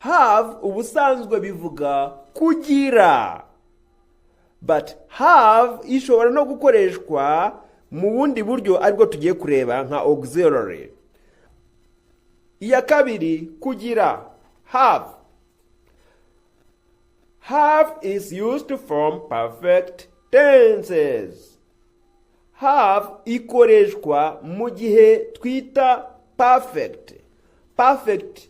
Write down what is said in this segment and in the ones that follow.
Have ubusanzwe bivuga kugira, but have ishobora no gukoreshwa mu bundi buryo aribwo tugiye kureba nka auxiliary. Iya kabiri, kugira, have. Have is used to form perfect tenses. Have ikoreshwa mu gihe twita perfect. Perfect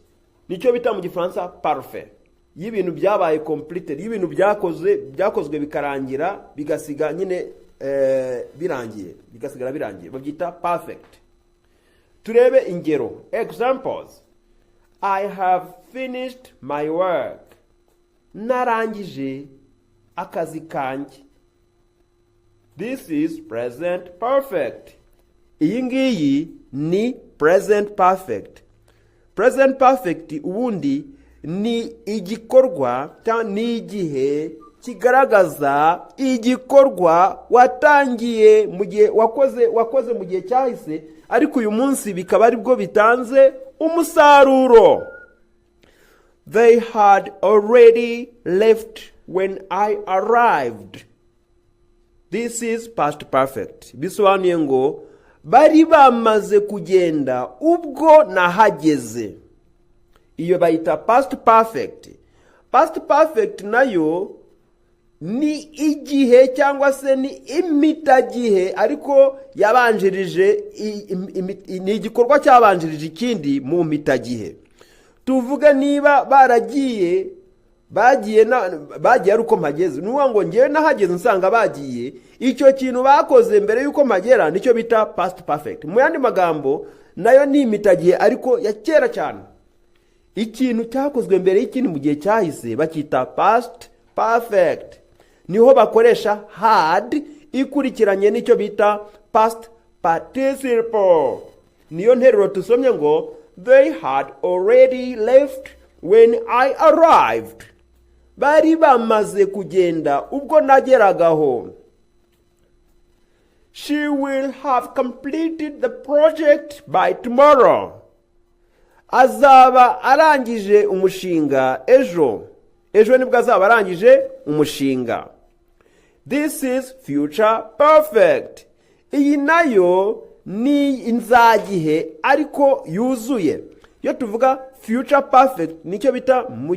nicyo bita mu gifaransa parfait. Y'ibintu byabaye completed, y'ibintu byakozwe bikarangira bigasiga nyine birangiye babyita perfect. Turebe ingero, examples. I have finished my work. Narangije akazi kanjye. This is present perfect. Iyi ngiyi ni present perfect. Present perfect ubundi ni igikorwa cyangwa ni igihe kigaragaza igikorwa watangiye mu gihe wakoze mu gihe cyahise, ariko uyu munsi bikaba aribwo bitanze umusaruro. They had already left when I arrived. This is past perfect. Bisobanuye ngo bari bamaze kugenda ubwo nahageze. Iyo bayita past perfect. Past perfect nayo ni igihe cyangwa se ni imitagihe ariko yabanjirije ni igikorwa cyabanjirije ikindi mu mitagihe. Tuvuga niba bagiye ari uko mpageze, nuwa ngo ngewe nahageze nsanga bagiye, icyo kintu bakoze mbere yuko mpagera nicyo bita past perfect. Mu yandi magambo nayo ni imitagihe ariko ya kera cyane. Ikintu cyakozwe mbere y'ikindi mu gihe cyahise bakita past perfect. Niho bakoresha had ikurikiranye n'icyo bita past participle. Niyo nteruro tusomye ngo they had already left when I arrived. Bari bamaze kugenda ubwo nageragaho. She will have completed the project by tomorrow. Azaba arangije umushinga ejo. Ejo nibwo azaba arangije umushinga. This is future perfect. Iyi nayo ni inzagihe ariko yuzuye. Iyo tuvuga future perfect nicyo bita mu